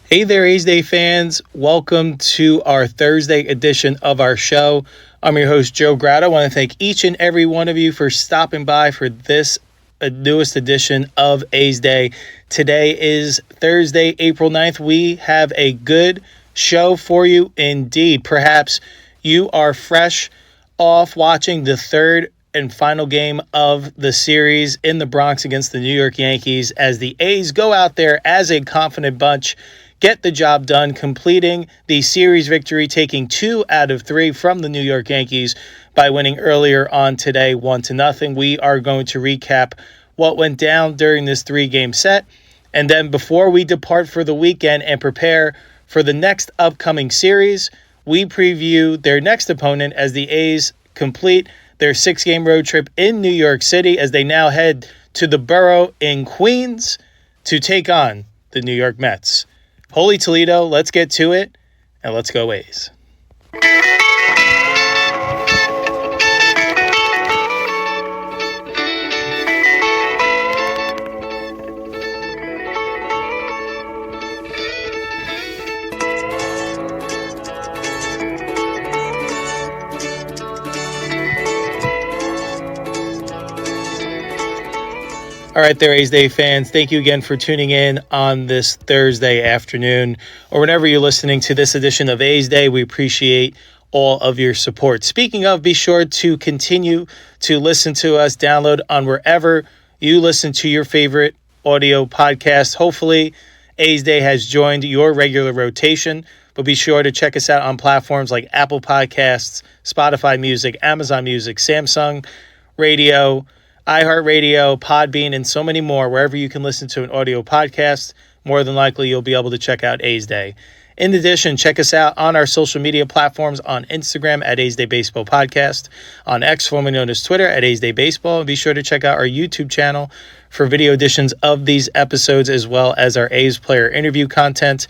Hey there, A's Day fans. Welcome to our Thursday edition of our show. I'm your host, Joe Grado. I want to thank each and every one of you for stopping by for this newest edition of A's Day. Today is Thursday, April 9th. We have a good show for you indeed. Perhaps you are fresh off watching the third and final game of the series in the Bronx against the New York Yankees as the A's go out there as a confident bunch, get the job done, completing the series victory, taking 2 out of 3 from the New York Yankees by winning earlier on today 1-0. We are going to recap what went down during this 3-game set. And then before we depart for the weekend and prepare for the next upcoming series, we preview their next opponent as the A's complete their 6-game road trip in New York City as they now head to the Borough in Queens to take on the New York Mets. Holy Toledo, let's get to it, and let's go A's. All right there, A's Day fans. Thank you again for tuning in on this Thursday afternoon or whenever you're listening to this edition of A's Day. We appreciate all of your support. Speaking of, be sure to continue to listen to us, download on wherever you listen to your favorite audio podcast. Hopefully, A's Day has joined your regular rotation, but be sure to check us out on platforms like Apple Podcasts, Spotify Music, Amazon Music, Samsung Radio, iHeartRadio, Podbean, and so many more. Wherever you can listen to an audio podcast, more than likely you'll be able to check out A's Day. In addition, check us out on our social media platforms on Instagram at A's Day Baseball Podcast, on X, formerly known as Twitter, at A's Day Baseball. And be sure to check out our YouTube channel for video editions of these episodes, as well as our A's player interview content,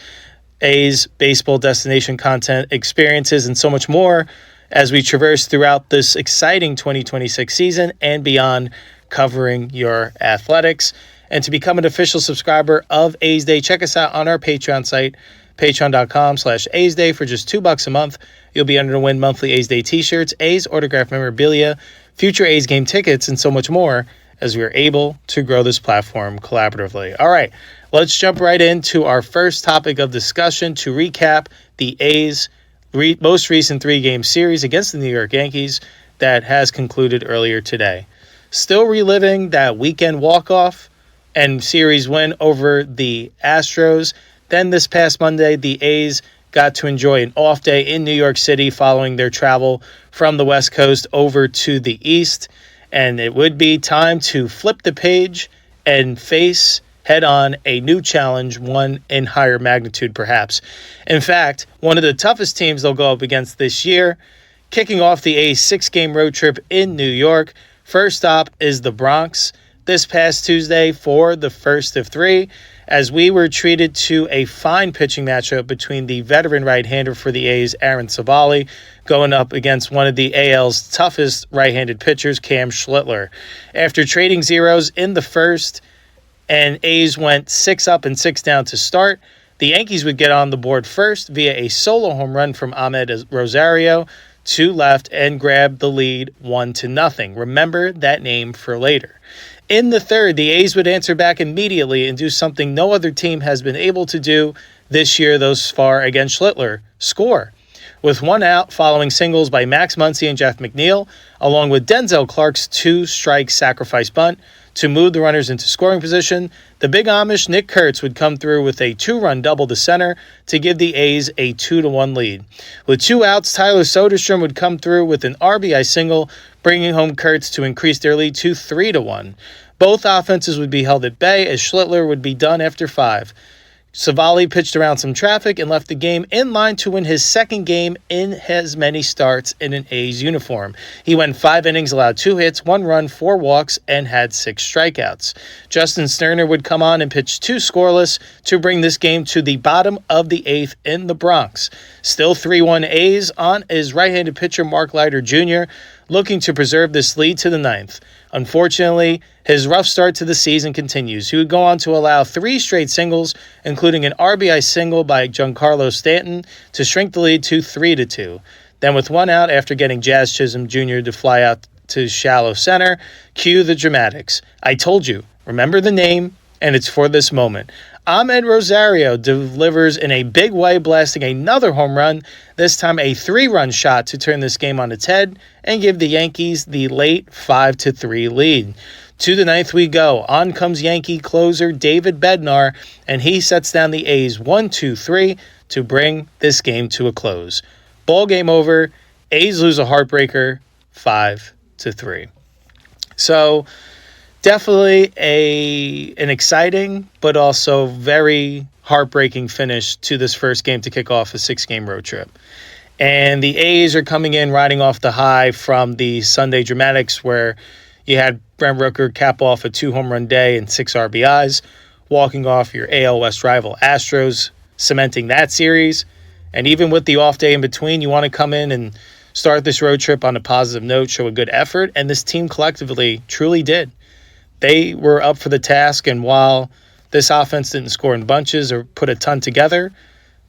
A's baseball destination content, experiences, and so much more as we traverse throughout this exciting 2026 season and beyond, covering your athletics. And to become an official subscriber of A's Day, check us out on our Patreon site, patreon.com/A's Day. For just $2 a month, you'll be entered to win monthly A's Day t-shirts, A's autographed memorabilia, future A's game tickets, and so much more as we are able to grow this platform collaboratively. All right, let's jump right into our first topic of discussion to recap the A's most recent 3-game series against the New York Yankees that has concluded earlier today. Still reliving that weekend walk-off and series win over the Astros. Then this past Monday, the A's got to enjoy an off day in New York City following their travel from the West Coast over to the East. And it would be time to flip the page and face head-on a new challenge, one in higher magnitude perhaps. In fact, one of the toughest teams they'll go up against this year, kicking off the A's 6-game road trip in New York. First stop is the Bronx this past Tuesday for the first of 3, as we were treated to a fine pitching matchup between the veteran right-hander for the A's, Aaron Civale, going up against one of the AL's toughest right-handed pitchers, Cam Schlittler. After trading zeros in the first, and A's went 6 up and 6 down to start, the Yankees would get on the board first via a solo home run from Ahmed Rosario to left and grab the lead 1-0. Remember that name for later. In the third, the A's would answer back immediately and do something no other team has been able to do this year thus far against Schlittler: score. With 1 out following singles by Max Muncy and Jeff McNeil, along with Denzel Clark's 2-strike sacrifice bunt to move the runners into scoring position, the Big Amish Nick Kurtz would come through with a 2-run double to center to give the A's a 2-1 lead. With 2 outs, Tyler Soderstrom would come through with an RBI single, bringing home Kurtz to increase their lead to 3-1. Both offenses would be held at bay as Schlittler would be done after 5. Civale pitched around some traffic and left the game in line to win his second game in as many starts in an A's uniform. He went 5 innings, allowed 2 hits, 1 run, 4 walks, and had 6 strikeouts. Justin Sterner would come on and pitch 2 scoreless to bring this game to the bottom of the 8th in the Bronx. Still 3-1 A's on is right-handed pitcher Mark Leiter Jr. looking to preserve this lead to the ninth. Unfortunately, his rough start to the season continues. He would go on to allow 3 straight singles, including an RBI single by Giancarlo Stanton, to shrink the lead to 3-2. Then with 1 out after getting Jazz Chisholm Jr. to fly out to shallow center, cue the dramatics. I told you, remember the name, and it's for this moment. Ahmed Rosario delivers in a big way, blasting another home run, this time a 3-run shot to turn this game on its head and give the Yankees the late 5-3 lead. To the ninth we go. On comes Yankee closer David Bednar, and he sets down the A's 1-2-3 to bring this game to a close. Ball game over. A's lose a heartbreaker 5-3. So definitely an exciting but also very heartbreaking finish to this first game to kick off a 6-game road trip. And the A's are coming in riding off the high from the Sunday dramatics where you had Brent Rooker cap off a 2-home-run day and 6 RBIs, walking off your AL West rival Astros, cementing that series. And even with the off day in between, you want to come in and start this road trip on a positive note, show a good effort, and this team collectively truly did. They were up for the task, and while this offense didn't score in bunches or put a ton together,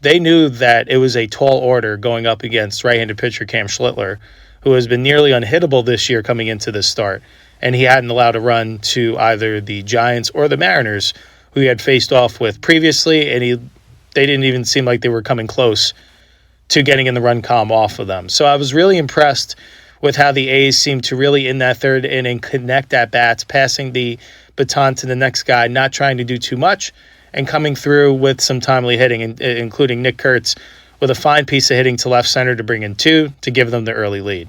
they knew that it was a tall order going up against right-handed pitcher Cam Schlittler, who has been nearly unhittable this year coming into this start, and he hadn't allowed a run to either the Giants or the Mariners, who he had faced off with previously, and they didn't even seem like they were coming close to getting in the run column off of them. So I was really impressed with how the A's seemed to really, in that third inning, connect at bats, passing the baton to the next guy, not trying to do too much, and coming through with some timely hitting, including Nick Kurtz with a fine piece of hitting to left center to bring in 2 to give them the early lead.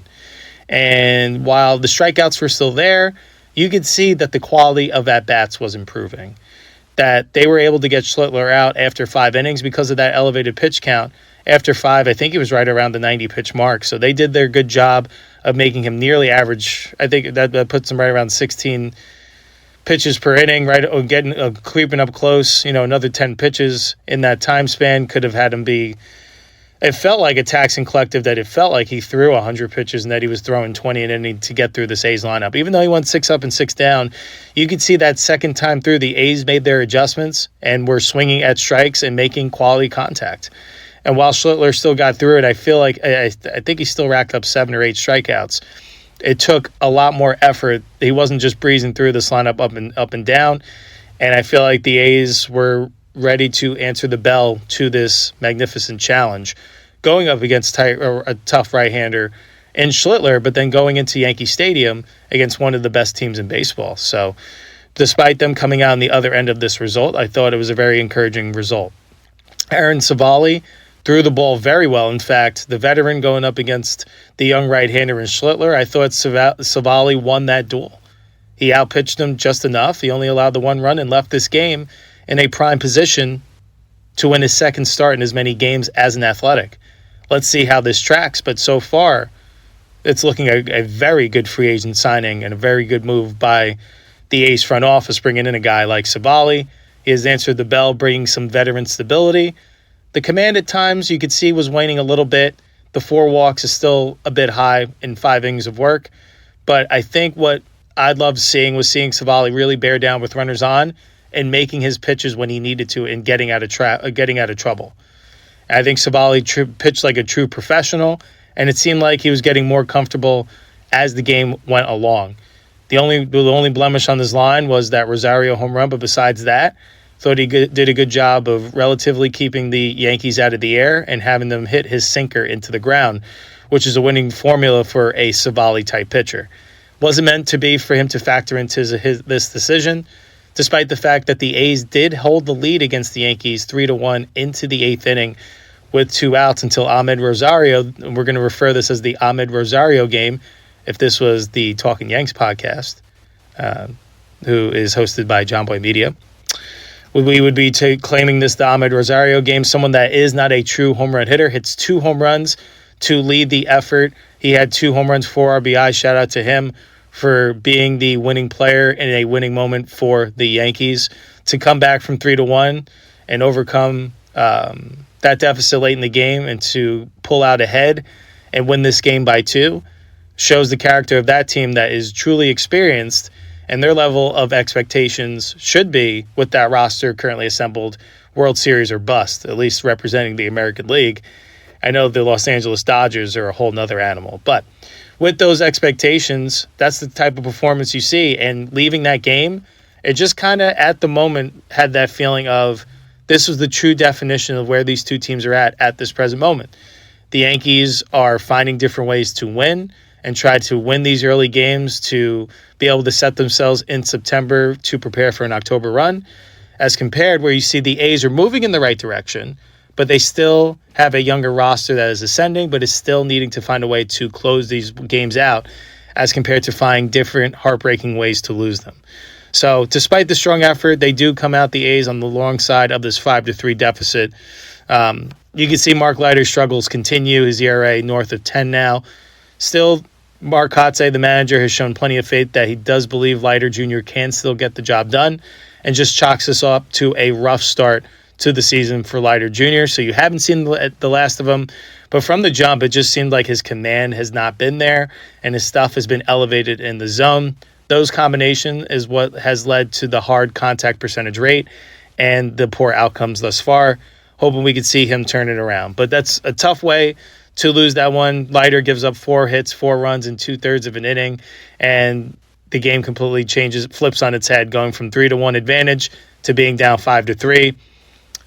And while the strikeouts were still there, you could see that the quality of at-bats was improving, that they were able to get Schlittler out after 5 innings because of that elevated pitch count. After 5, I think he was right around the 90-pitch mark. So they did their good job of making him nearly average. I think that puts him right around 16 pitches per inning, right? Getting creeping up close. Another 10 pitches in that time span could have had him be. It felt like a taxing collective that it felt like he threw 100 pitches and that he was throwing 20 an inning to get through this A's lineup. Even though he went 6 up and 6 down, you could see that second time through the A's made their adjustments and were swinging at strikes and making quality contact. And while Schlittler still got through it, I feel like I think he still racked up 7 or 8 strikeouts. It took a lot more effort. He wasn't just breezing through this lineup up and down. And I feel like the A's were ready to answer the bell to this magnificent challenge, going up against a tough right-hander in Schlittler, but then going into Yankee Stadium against one of the best teams in baseball. So despite them coming out on the other end of this result, I thought it was a very encouraging result. Aaron Savali threw the ball very well. In fact, the veteran going up against the young right-hander in Schlittler, I thought Savali won that duel. He outpitched him just enough. He only allowed the 1 run and left this game in a prime position to win his second start in as many games as an Athletic. Let's see how this tracks, but so far it's looking a very good free agent signing and a very good move by the A's front office, bringing in a guy like Savali. He has answered the bell, bringing some veteran stability. The command at times you could see was waning a little bit. The 4 walks is still a bit high in 5 innings of work. But I think what I'd love seeing was seeing Savali really bear down with runners on and making his pitches when he needed to and getting out of trouble. I think Savali pitched like a true professional, and it seemed like he was getting more comfortable as the game went along. The only blemish on this line was that Rosario home run, but besides that, thought he did a good job of relatively keeping the Yankees out of the air and having them hit his sinker into the ground, which is a winning formula for a Savali-type pitcher. Wasn't meant to be for him to factor into this decision, despite the fact that the A's did hold the lead against the Yankees 3-1 into the 8th inning with 2 outs until Ahmed Rosario, and we're going to refer this as the Ahmed Rosario game if this was the Talking Yanks podcast, who is hosted by John Boy Media. We would be claiming this the Ahmed Rosario game, someone that is not a true home run hitter, hits 2 home runs to lead the effort. He had 2 home runs, 4 RBI. Shout out to him for being the winning player in a winning moment for the Yankees to come back from 3-1 and overcome that deficit late in the game and to pull out ahead and win this game by 2 shows the character of that team that is truly experienced, and their level of expectations should be, with that roster currently assembled, World Series or bust, at least representing the American League. I know the Los Angeles Dodgers are a whole nother animal, but with those expectations, that's the type of performance you see. And leaving that game, it just kind of at the moment had that feeling of this was the true definition of where these two teams are at this present moment. The Yankees are finding different ways to win and try to win these early games to be able to set themselves in September to prepare for an October run, as compared where you see the A's are moving in the right direction, but they still have a younger roster that is ascending, but is still needing to find a way to close these games out as compared to finding different heartbreaking ways to lose them. So despite the strong effort, they do come out, the A's, on the long side of this 5-3 deficit. You can see Mark Leiter's struggles continue. His ERA north of 10 now. Still, Mark Kotze, the manager, has shown plenty of faith that he does believe Leiter Jr. can still get the job done, and just chalks this up to a rough start to the season for Leiter Jr. So you haven't seen the last of him, but from the jump, it just seemed like his command has not been there, and his stuff has been elevated in the zone. Those combination is what has led to the hard contact percentage rate and the poor outcomes thus far. Hoping we could see him turn it around. But that's a tough way to lose that one. Leiter gives up 4 hits, 4 runs in 2/3 of an inning, and the game completely changes, flips on its head, going from 3-1 advantage to being down 5-3. It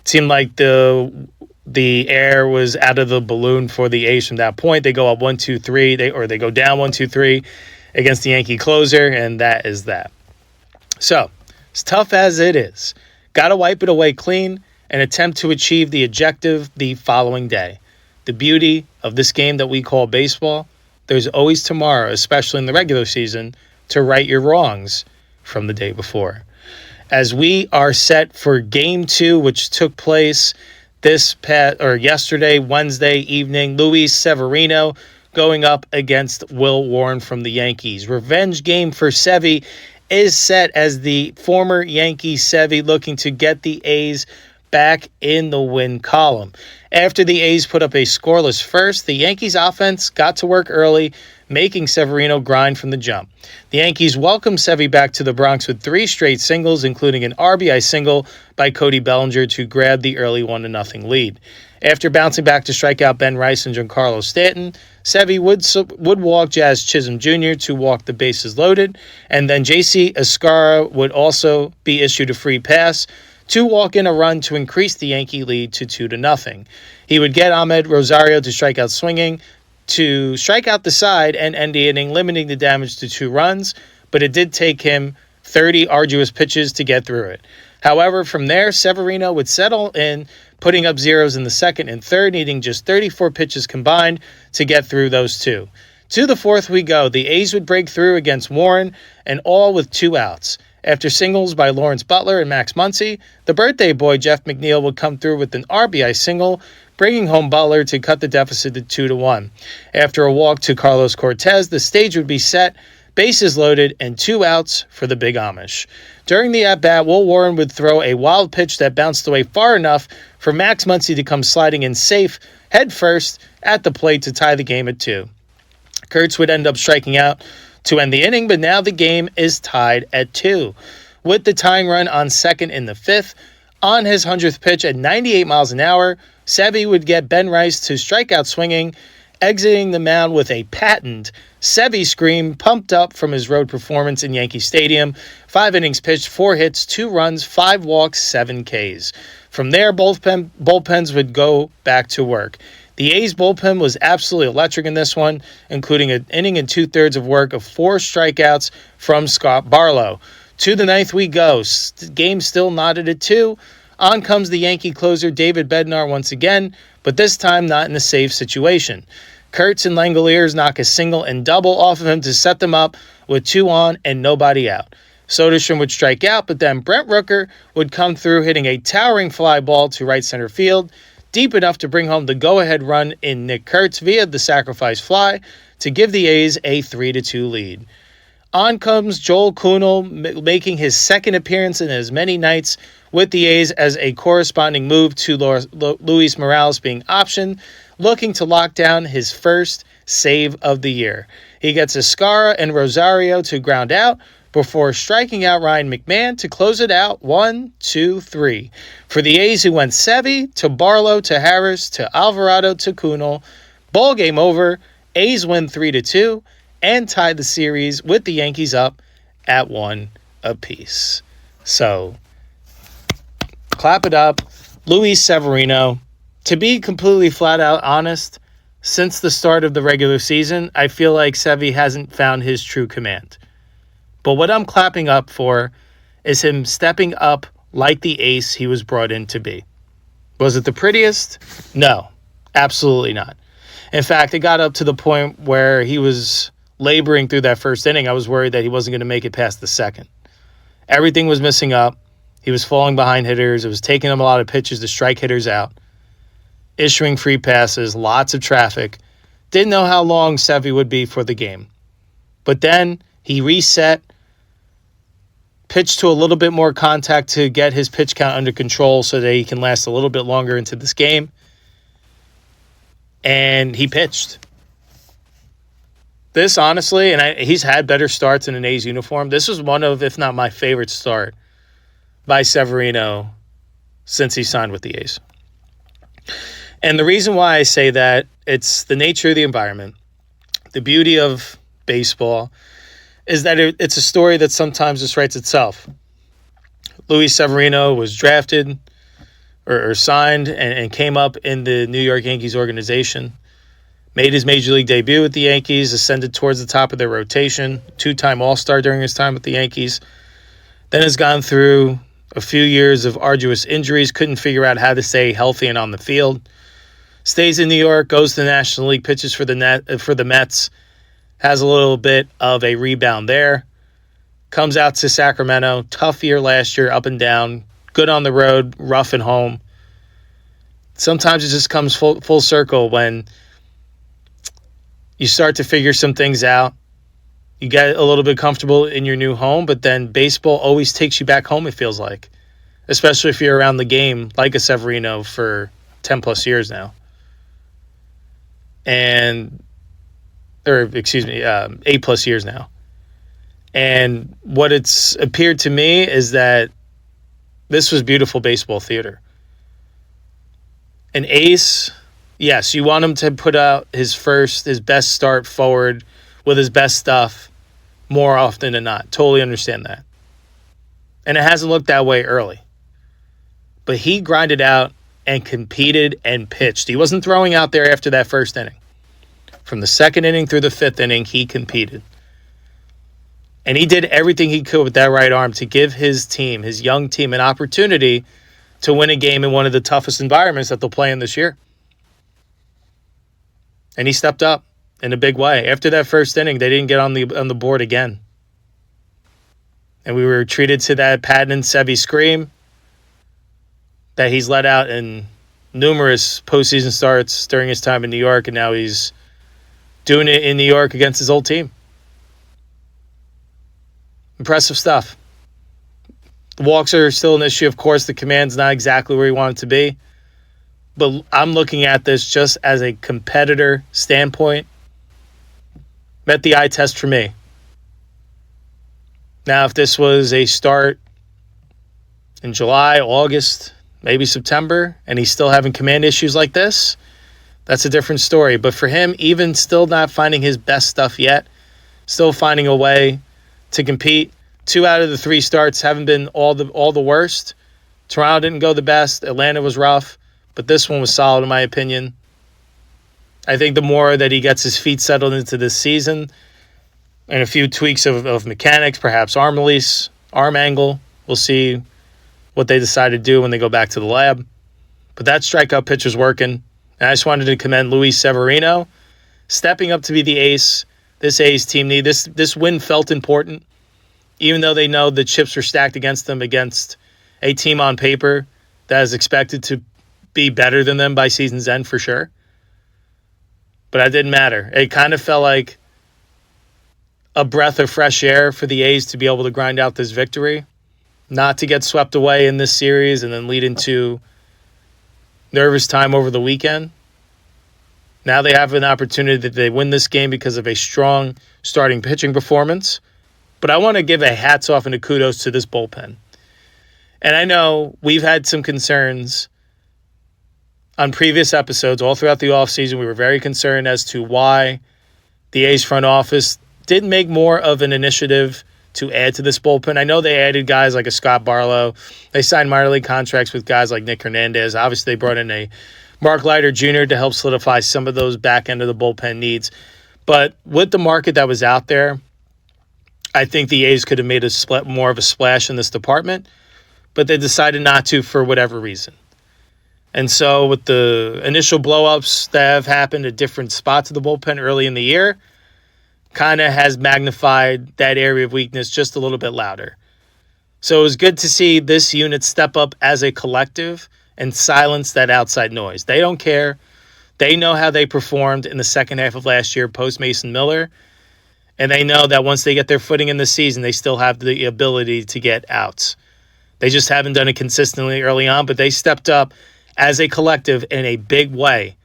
seemed like the air was out of the balloon for the A's from that point. They go up 1-2-3, they go down 1-2-3 against the Yankee closer, and that is that. So, as tough as it is, got to wipe it away clean and attempt to achieve the objective the following day. The beauty of this game that we call baseball, there's always tomorrow, especially in the regular season, to right your wrongs from the day before. As we are set for Game 2, which took place yesterday, Wednesday evening, Luis Severino going up against Will Warren from the Yankees. Revenge game for Sevy is set as the former Yankee Sevy looking to get the A's back in the win column. After the A's put up a scoreless first, the Yankees offense got to work early, making Severino grind from the jump. The Yankees welcomed Sevy back to the Bronx with 3 straight singles, including an RBI single by Cody Bellinger to grab the early 1-0 lead. After bouncing back to strike out Ben Rice and Giancarlo Stanton, Sevy would walk Jazz Chisholm Jr. to walk the bases loaded, and then J.C. Escarra would also be issued a free pass to walk in a run to increase the Yankee lead to 2-0. He would get Ahmed Rosario to strike out swinging, to strike out the side and end the inning, limiting the damage to 2 runs, but it did take him 30 arduous pitches to get through it. However, from there, Severino would settle in, putting up zeros in the second and third, needing just 34 pitches combined to get through those 2. To the 4th we go. The A's would break through against Warren, and all with 2 outs. After singles by Lawrence Butler and Max Muncy, the birthday boy Jeff McNeil would come through with an RBI single, bringing home Butler to cut the deficit to 2-1. After a walk to Carlos Cortez, the stage would be set, bases loaded, and 2 outs for the Big Amish. During the at-bat, Will Warren would throw a wild pitch that bounced away far enough for Max Muncy to come sliding in safe, head first, at the plate to tie the game at 2. Kurtz would end up striking out to end the inning, but now the game is tied at 2. With the tying run on second in the 5th, on his 100th pitch at 98 miles an hour, Sevy would get Ben Rice to strike out swinging, exiting the mound with a patent Sevy scream pumped up from his road performance in Yankee Stadium. 5 innings pitched, 4 hits, 2 runs, 5 walks, 7 Ks. From there, both bullpens would go back to work. The A's bullpen was absolutely electric in this one, including an inning and 2/3 of work of 4 strikeouts from Scott Barlow. To the 9th we go. Game still knotted at 2. On comes the Yankee closer David Bednar once again, but this time not in a safe situation. Kurtz and Langoliers knock a single and double off of him to set them up with 2 on and nobody out. Soderstrom would strike out, but then Brent Rooker would come through hitting a towering fly ball to right center field, deep enough to bring home the go-ahead run in Nick Kurtz via the sacrifice fly to give the A's a 3-2 lead. On comes Joel Kuhnel, making his second appearance in as many nights with the A's as a corresponding move to Luis Morales being optioned, looking to lock down his first save of the year. He gets Escara and Rosario to ground out before striking out Ryan McMahon to close it out 1-2-3. For the A's, who went Sevy to Barlow to Harris to Alvarado to Kunal. Ball game over. A's win 3-2 and tied the series with the Yankees up at 1 apiece. So, clap it up. Luis Severino. To be completely flat out honest, since the start of the regular season, I feel like Sevy hasn't found his true command. But what I'm clapping up for is him stepping up like the ace he was brought in to be. Was it the prettiest? No, absolutely not. In fact, it got up to the point where he was laboring through that first inning. I was worried that he wasn't going to make it past the second. Everything was missing up. He was falling behind hitters. It was taking him a lot of pitches to strike hitters out. Issuing free passes, lots of traffic. Didn't know how long Sevy would be for the game. But then he reset, pitched to a little bit more contact to get his pitch count under control so that he can last a little bit longer into this game. And he pitched. This, honestly, and he's had better starts in an A's uniform. This was one of, if not my favorite start by Severino since he signed with the A's. And the reason why I say that, it's the nature of the environment. The beauty of baseball is that it's a story that sometimes just writes itself. Luis Severino was drafted or signed and came up in the New York Yankees organization. Made his major league debut with the Yankees, ascended towards the top of their rotation, two-time All-Star during his time with the Yankees. Then has gone through a few years of arduous injuries, couldn't figure out how to stay healthy and on the field. Stays in New York, goes to the National League, pitches for the Mets, has a little bit of a rebound there. Comes out to Sacramento, tough year last year, up and down, good on the road, rough at home. Sometimes it just comes full circle when you start to figure some things out. You get a little bit comfortable in your new home, but then baseball always takes you back home, it feels like. Especially if you're around the game like a Severino for 10 plus years now. 8 plus years now. And what it's appeared to me is that this was beautiful baseball theater. An ace, yes, you want him to put out his best start forward with his best stuff more often than not. Totally understand that. And it hasn't looked that way early. But he grinded out and competed and pitched. He wasn't throwing out there after that first inning. From the second inning through the fifth inning, he competed. And he did everything he could with that right arm to give his team, his young team, an opportunity to win a game in one of the toughest environments that they'll play in this year. And he stepped up in a big way. After that first inning, they didn't get on the board again. And we were treated to that Patton and Sevy scream that he's let out in numerous postseason starts during his time in New York, and now he's doing it in New York against his old team. Impressive stuff. The walks are still an issue. Of course, the command's not exactly where he wanted to be. But I'm looking at this just as a competitor standpoint. Met the eye test for me. Now, if this was a start in July, August, maybe September, and he's still having command issues like this, that's a different story. But for him, even still not finding his best stuff yet, still finding a way to compete. 2 out of the 3 starts haven't been all the worst. Toronto didn't go the best. Atlanta was rough. But this one was solid in my opinion. I think the more that he gets his feet settled into this season and a few tweaks of mechanics, perhaps arm release, arm angle, we'll see what they decide to do when they go back to the lab. But that strikeout pitch was working. And I just wanted to commend Luis Severino stepping up to be the ace. This A's team need this win felt important, even though they know the chips were stacked against them against a team on paper that is expected to be better than them by season's end for sure. But that didn't matter. It kind of felt like a breath of fresh air for the A's to be able to grind out this victory, not to get swept away in this series and then lead into nervous time over the weekend. Now they have an opportunity that they win this game because of a strong starting pitching performance. But I want to give a hats off and a kudos to this bullpen. And I know we've had some concerns on previous episodes all throughout the offseason. We were very concerned as to why the A's front office didn't make more of an initiative to add to this bullpen. I know they added guys like a Scott Barlow. They signed minor league contracts with guys like Nick Hernandez. Obviously, they brought in a Mark Leiter Jr. to help solidify some of those back end of the bullpen needs. But with the market that was out there, I think the A's could have made more of a splash in this department, but they decided not to for whatever reason. And so with the initial blow-ups that have happened at different spots of the bullpen early in the year, kind of has magnified that area of weakness just a little bit louder. So it was good to see this unit step up as a collective and silence that outside noise. They don't care. They know how they performed in the second half of last year post Mason Miller, and they know that once they get their footing in the season, they still have the ability to get outs. They just haven't done it consistently early on, but they stepped up as a collective in a big way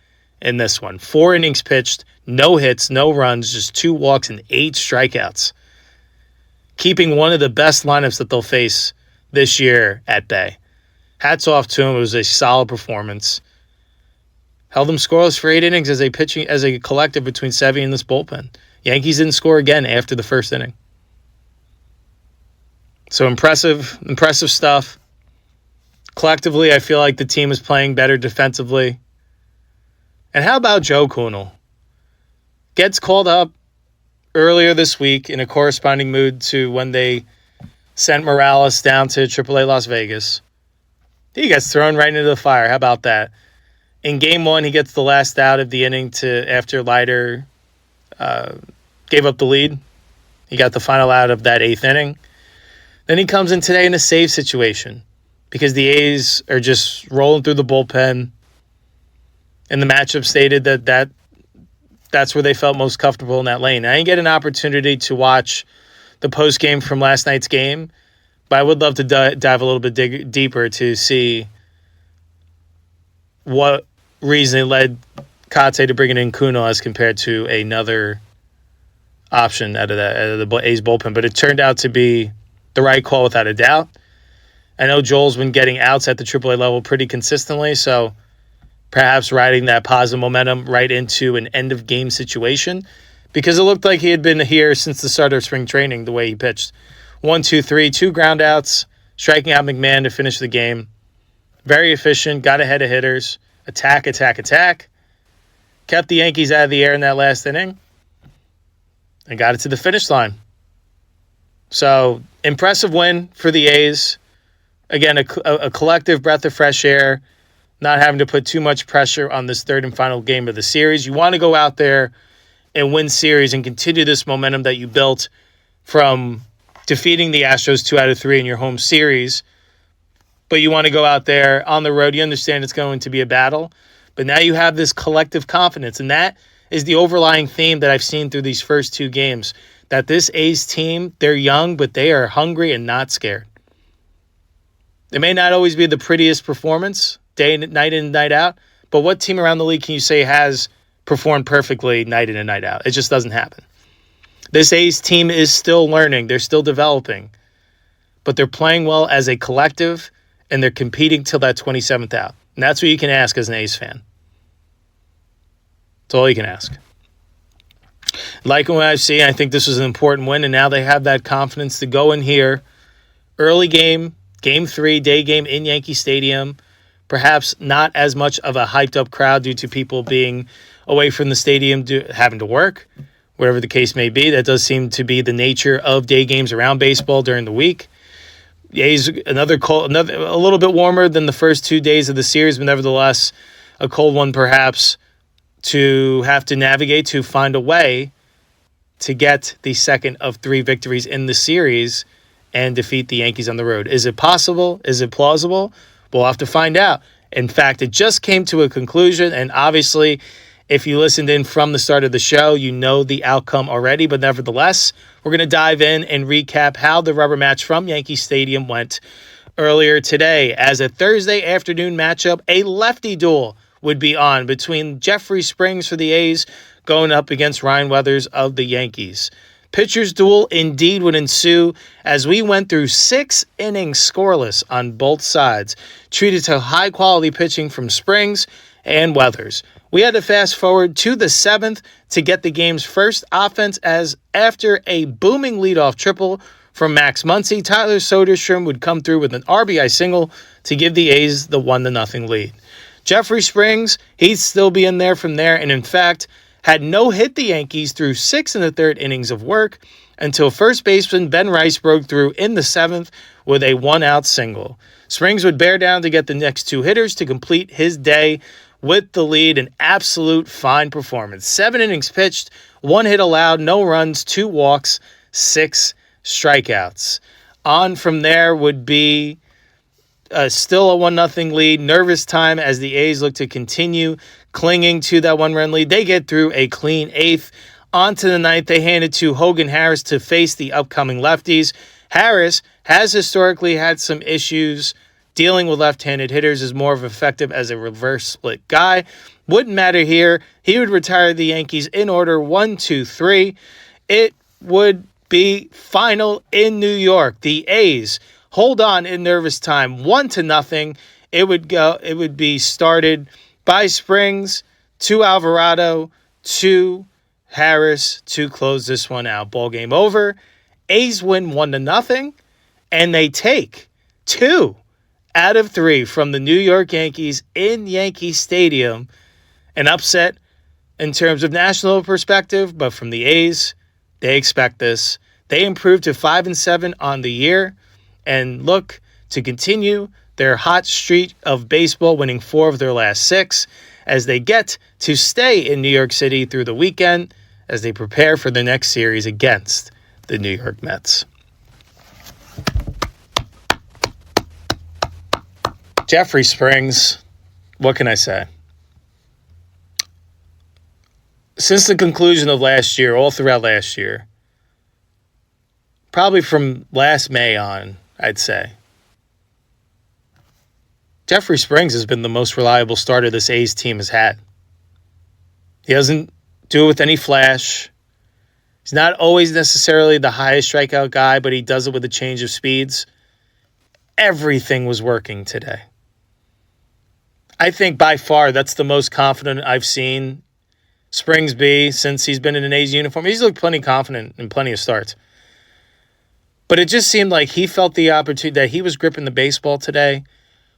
in this one. 4 innings pitched, no hits, no runs, just 2 walks and 8 strikeouts. Keeping one of the best lineups that they'll face this year at bay. Hats off to him. It was a solid performance. Held them scoreless for 8 innings as a collective between Sevy and this bullpen. Yankees didn't score again after the first inning. So impressive stuff. Collectively, I feel like the team is playing better defensively. And how about Joe Kunal? Gets called up earlier this week in a corresponding mood to when they sent Morales down to AAA Las Vegas. He gets thrown right into the fire. How about that? In Game 1, he gets the last out of the inning after Leiter gave up the lead. He got the final out of that 8th inning. Then he comes in today in a save situation because the A's are just rolling through the bullpen. And the matchup stated that's where they felt most comfortable in that lane. I didn't get an opportunity to watch the post-game from last night's game, but I would love to dive a little bit deeper to see what reason led Kate to bringing in Kunal as compared to another option out of the A's bullpen. But it turned out to be the right call without a doubt. I know Joel's been getting outs at the AAA level pretty consistently, so perhaps riding that positive momentum right into an end-of-game situation because it looked like he had been here since the start of spring training, the way he pitched. 1, 2, 3, 2 ground outs, striking out McMahon to finish the game. Very efficient, got ahead of hitters, attack. Kept the Yankees out of the air in that last inning and got it to the finish line. So, impressive win for the A's. Again, a collective breath of fresh air, not having to put too much pressure on this third and final game of the series. You want to go out there and win series and continue this momentum that you built from defeating the Astros 2 out of 3 in your home series. But you want to go out there on the road. You understand it's going to be a battle. But now you have this collective confidence. And that is the overlying theme that I've seen through these first 2 games. That this A's team, they're young, but they are hungry and not scared. It may not always be the prettiest performance, night in and night out, but what team around the league can you say has performed perfectly night in and night out? It just doesn't happen. This A's team is still learning. They're still developing. But they're playing well as a collective, and they're competing till that 27th out. And that's what you can ask as an A's fan. That's all you can ask. Like what I've seen, I think this was an important win, and now they have that confidence to go in here. Early game, Game 3, day game in Yankee Stadium. Perhaps not as much of a hyped-up crowd due to people being away from the stadium, having to work, whatever the case may be. That does seem to be the nature of day games around baseball during the week. A's a little bit warmer than the first 2 days of the series, but nevertheless a cold one perhaps to have to navigate to find a way to get the second of 3 victories in the series and defeat the Yankees on the road. Is it possible? Is it plausible? We'll have to find out. In fact, it just came to a conclusion, and obviously, if you listened in from the start of the show, you know the outcome already, but nevertheless, we're going to dive in and recap how the rubber match from Yankee Stadium went earlier today. As a Thursday afternoon matchup, a lefty duel would be on between Jeffrey Springs for the A's going up against Ryan Weathers of the Yankees. Pitchers' duel indeed would ensue as we went through 6 innings scoreless on both sides, treated to high-quality pitching from Springs and Weathers. We had to fast forward to the 7th to get the game's first offense as after a booming leadoff triple from Max Muncy, Tyler Soderstrom would come through with an RBI single to give the A's the 1-0 lead. Jeffrey Springs, he'd still be in there from there, and in fact, had no-hit the Yankees through 6 and a third innings of work until first baseman Ben Rice broke through in the 7th with a 1-out single. Springs would bear down to get the next 2 hitters to complete his day with the lead. An absolute fine performance. 7 innings pitched, 1 hit allowed, no runs, 2 walks, 6 strikeouts. On from there would be still a 1-0 lead. Nervous time as the A's look to continue clinging to that 1-run lead. They get through a clean 8th. On to the 9th, they hand it to Hogan Harris to face the upcoming lefties. Harris has historically had some issues dealing with left-handed hitters, is more effective as a reverse split guy. Wouldn't matter here. He would retire the Yankees in order 1, 2, 3. It would be final in New York. The A's hold on in nervous time 1-0. It would be started by Springs to Alvarado to Harris to close this one out. Ball game over. A's win 1-0, and they take 2 out of 3 from the New York Yankees in Yankee Stadium. An upset in terms of national perspective, but from the A's, they expect this. They improved to 5-7 on the year and look to continue their hot streak of baseball, winning 4 of their last 6 as they get to stay in New York City through the weekend as they prepare for the next series against the New York Mets. Jeffrey Springs, what can I say? Since the conclusion of last year, all throughout last year, probably from last May on, I'd say, Jeffrey Springs has been the most reliable starter this A's team has had. He doesn't do it with any flash. He's not always necessarily the highest strikeout guy, but he does it with a change of speeds. Everything was working today. I think by far that's the most confident I've seen Springs be since he's been in an A's uniform. He's looked plenty confident in plenty of starts. But it just seemed like he felt the opportunity that he was gripping the baseball today.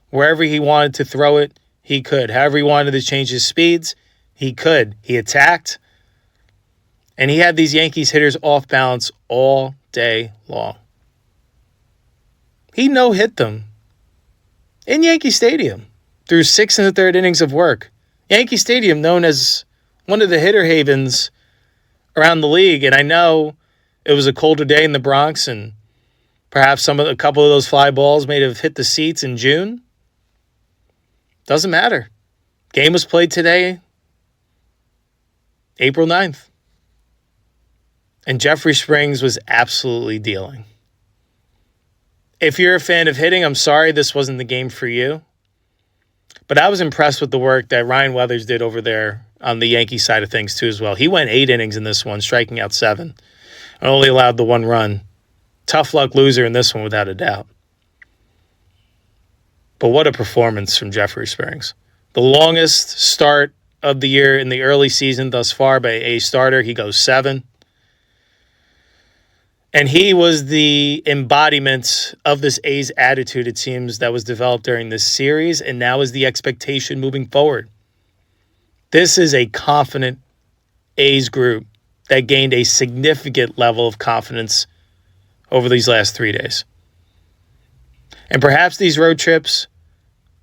Wherever he wanted to throw it, he could. However he wanted to change his speeds, he could. He attacked. And he had these Yankees hitters off balance all day long. He no-hit them in Yankee Stadium through 6 and a third innings of work. Yankee Stadium known as one of the hitter havens around the league. And I know it was a colder day in the Bronx and perhaps a couple of those fly balls may have hit the seats in June. Doesn't matter. Game was played today, April 9th. And Jeffrey Springs was absolutely dealing. If you're a fan of hitting, I'm sorry this wasn't the game for you. But I was impressed with the work that Ryan Weathers did over there on the Yankee side of things too as well. He went 8 innings in this one, striking out 7. And only allowed the 1 run. Tough luck loser in this one without a doubt. But what a performance from Jeffrey Springs. The longest start of the year in the early season thus far by a starter. He goes 7. And he was the embodiment of this A's attitude, it seems, that was developed during this series, and now is the expectation moving forward. This is a confident A's group that gained a significant level of confidence over these last 3 days. And perhaps these road trips,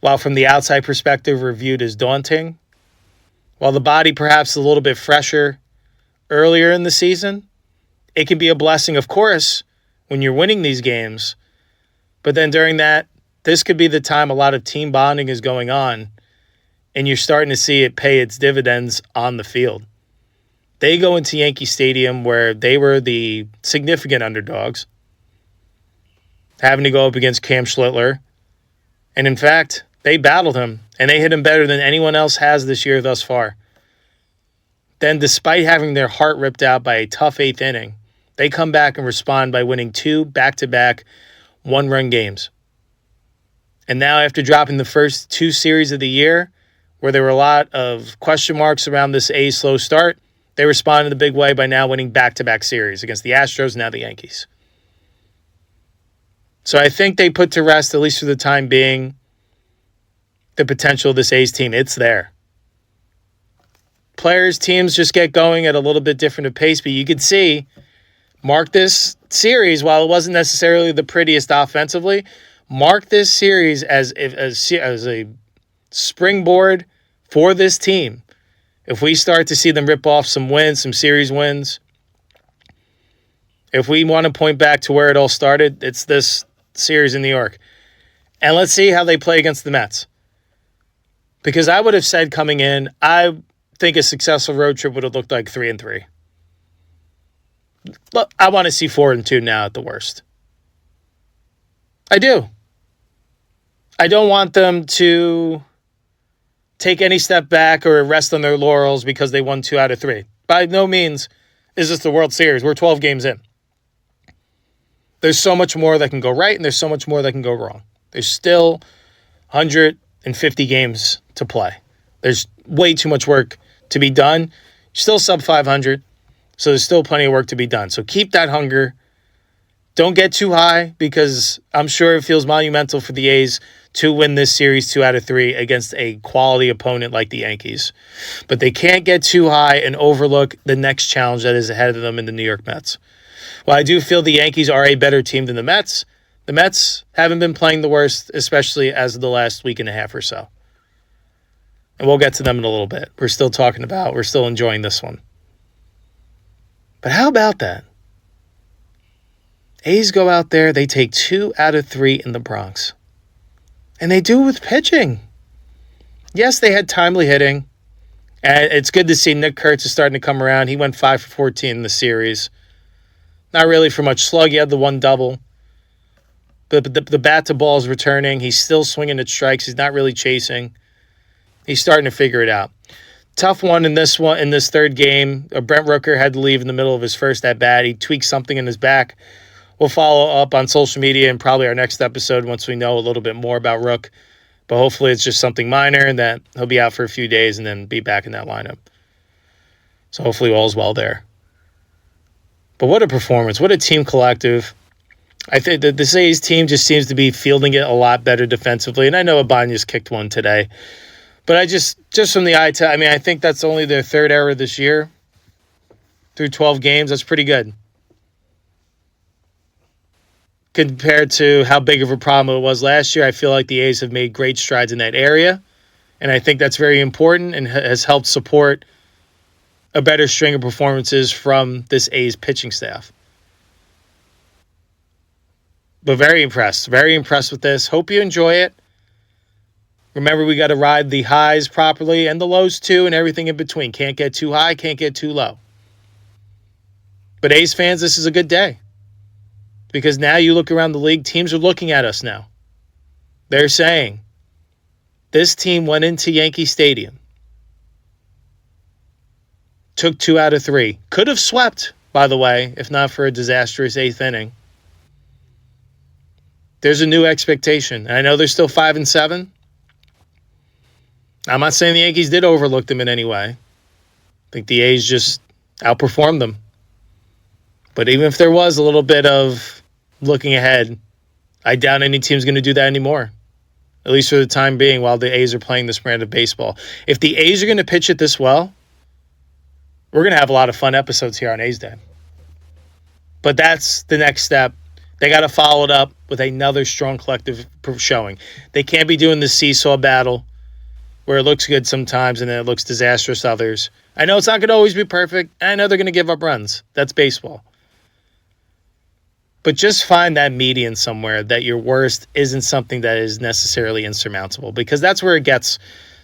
while from the outside perspective were viewed as daunting, while the body perhaps a little bit fresher earlier in the season, it can be a blessing, of course, when you're winning these games. But then during that, this could be the time a lot of team bonding is going on, and you're starting to see it pay its dividends on the field. They go into Yankee Stadium where they were the significant underdogs, having to go up against Cam Schlittler. And in fact, they battled him And they hit him better than anyone else has this year thus far. Then, despite having their heart ripped out by a tough eighth inning, they come back and respond by winning 2 back-to-back one-run games. And now, after dropping the first 2 series of the year, where there were a lot of question marks around this A's slow start, they responded in a big way by now winning back-to-back series against the Astros and now the Yankees. So I think they put to rest, at least for the time being, the potential of this A's team. It's there. Players, teams just get going at a little bit different of pace, but you could see, mark this series, while it wasn't necessarily the prettiest offensively, mark this series as a springboard for this team. If we start to see them rip off some wins, some series wins, if we want to point back to where it all started, it's this series in New York. And let's see how they play against the Mets. Because I would have said coming in, I think a successful road trip would have looked like 3-3. Look, I want to see 4-2 now at the worst. I do. I don't want them to take any step back or rest on their laurels because they won 2 out of 3. By no means is this the World Series. We're 12 games in. There's so much more that can go right, and there's so much more that can go wrong. There's still 150 games to play. There's way too much work to be done. You're still sub 500, so there's still plenty of work to be done. So keep that hunger. Don't get too high, because I'm sure it feels monumental for the A's to win this series 2 out of 3 against a quality opponent like the Yankees. But they can't get too high and overlook the next challenge that is ahead of them in the New York Mets. While I do feel the Yankees are a better team than the Mets haven't been playing the worst, especially as of the last week and a half or so. And we'll get to them in a little bit. We're still enjoying this one. But how about that? A's go out there, they take 2 out of 3 in the Bronx. And they do it with pitching. Yes, they had timely hitting. And it's good to see Nick Kurtz is starting to come around. He went 5 for 14 in the series. Not really for much slug. He had the 1 double. But the bat to ball is returning. He's still swinging at strikes. He's not really chasing. He's starting to figure it out. Tough one in this third game. Brent Rooker had to leave in the middle of his first at bat. He tweaked something in his back. We'll follow up on social media and probably our next episode once we know a little bit more about Rook. But hopefully it's just something minor and that he'll be out for a few days and then be back in that lineup. So hopefully all's well there. But what a performance. What a team collective. I think that this A's team just seems to be fielding it a lot better defensively. And I know Ibanez kicked one today. But I just from the eye test, I think that's only their 3rd error this year. Through 12 games, that's pretty good. Compared to how big of a problem it was last year, I feel like the A's have made great strides in that area. And I think that's very important and has helped support a better string of performances from this A's pitching staff. But very impressed with this. Hope you enjoy it. Remember, we got to ride the highs properly and the lows too and everything in between. Can't get too high, can't get too low. But A's fans, this is a good day. Because now you look around the league, teams are looking at us now. They're saying, this team went into Yankee Stadium, took 2 out of 3. Could have swept, by the way, if not for a disastrous 8th inning. There's a new expectation. And I know they're still 5-7. I'm not saying the Yankees did overlook them in any way. I think the A's just outperformed them. But even if there was a little bit of looking ahead, I doubt any team's going to do that anymore. At least for the time being while the A's are playing this brand of baseball. If the A's are going to pitch it this well, we're going to have a lot of fun episodes here on A's Day. But that's the next step. They got to follow it up with another strong collective showing. They can't be doing this seesaw battle where it looks good sometimes and then it looks disastrous others. I know it's not going to always be perfect. I know they're going to give up runs. That's baseball. But just find that median somewhere that your worst isn't something that is necessarily insurmountable, because that's where it gets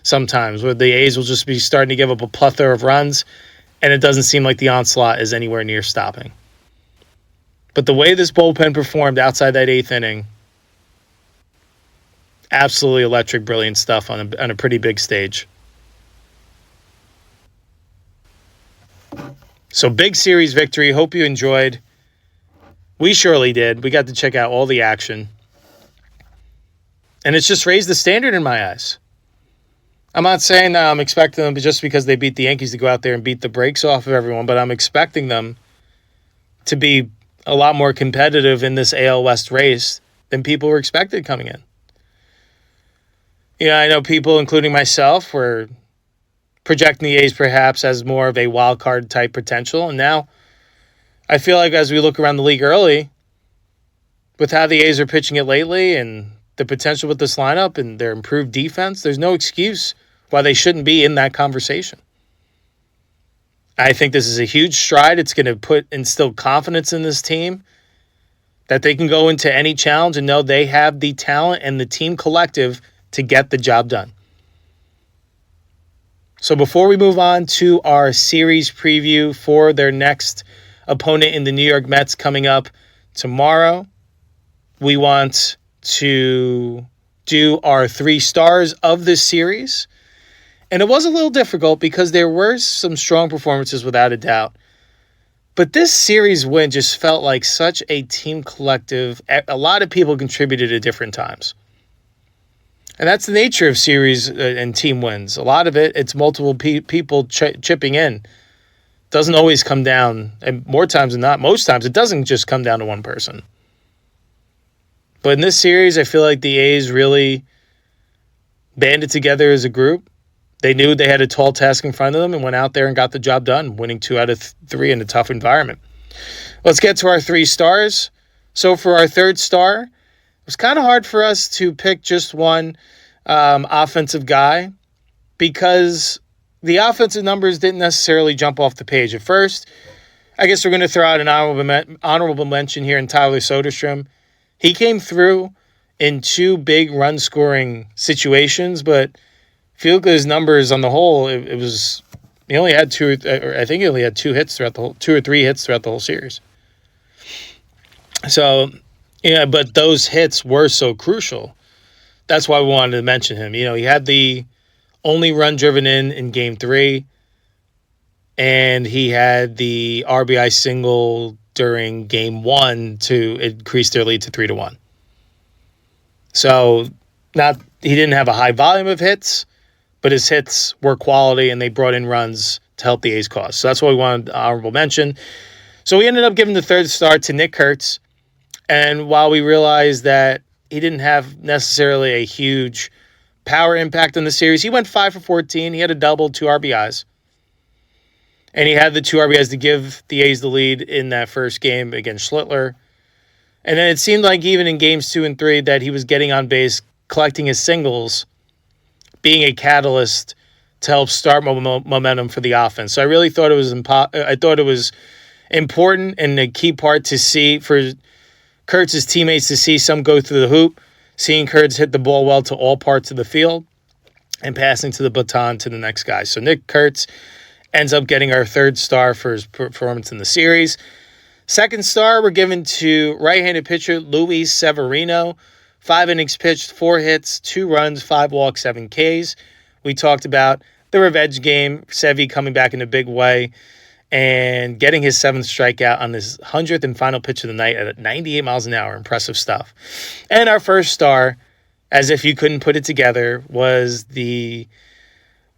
sometimes, where the A's will just be starting to give up a plethora of runs and it doesn't seem like the onslaught is anywhere near stopping. But the way this bullpen performed outside that 8th inning, Absolutely electric, brilliant stuff on a pretty big stage. So big series victory. Hope you enjoyed. We surely did. We got to check out all the action. And it's just raised the standard in my eyes. I'm not saying I'm expecting them just because they beat the Yankees to go out there and beat the brakes off of everyone, but I'm expecting them to be a lot more competitive in this AL West race than people were expected coming in. I know people, including myself, were projecting the A's perhaps as more of a wild card type potential. And now I feel like as we look around the league early, with how the A's are pitching it lately and the potential with this lineup and their improved defense, there's no excuse why they shouldn't be in that conversation. I think this is a huge stride. It's going to instill confidence in this team that they can go into any challenge and know they have the talent and the team collective to get the job done. So before we move on to our series preview for their next opponent in the New York Mets coming up tomorrow, we want to do our 3 stars of this series. And it was a little difficult because there were some strong performances without a doubt. But this series win just felt like such a team collective. A lot of people contributed at different times. And that's the nature of series and team wins. A lot of it's multiple people chipping in. Doesn't always come down, and more times than not, most times it doesn't just come down to one person. But in this series, I feel like the A's really banded together as a group. They knew they had a tall task in front of them and went out there and got the job done, winning 2 out of 3 in a tough environment. Let's get to our 3 stars. So for our 3rd star, it was kind of hard for us to pick just one offensive guy because the offensive numbers didn't necessarily jump off the page. At first, I guess we're going to throw out an honorable mention here in Tyler Soderstrom. He came through in 2 big run-scoring situations, but if you look at his numbers on the whole, it was he only had 2, or I think he only had 2 hits throughout the whole 2 or 3 hits throughout the whole series. So, but those hits were so crucial. That's why we wanted to mention him. He had the only run driven in Game 3, and he had the RBI single during Game 1 to increase their lead to 3-1. So, he didn't have a high volume of hits, but his hits were quality, and they brought in runs to help the A's cause. So that's why we wanted honorable mention. So we ended up giving the 3rd star to Nick Kurtz. And while we realized that he didn't have necessarily a huge power impact on the series, he went 5 for 14. He had a double, 2 RBIs. And he had the 2 RBIs to give the A's the lead in that first game against Schlittler. And then it seemed like even in games 2 and 3 that he was getting on base, collecting his singles, being a catalyst to help start momentum for the offense. So I really thought it was important and a key part to see for Kurtz's teammates to see some go through the hoop, seeing Kurtz hit the ball well to all parts of the field, and passing to the baton to the next guy. So Nick Kurtz ends up getting our 3rd star for his performance in the series. 2nd star, we're given to right-handed pitcher Luis Severino. 5 innings pitched, 4 hits, 2 runs, 5 walks, 7 Ks. We talked about the revenge game, Sevy coming back in a big way and getting his 7th strikeout on his 100th and final pitch of the night at 98 miles an hour. Impressive stuff. And our 1st star, as if you couldn't put it together, was the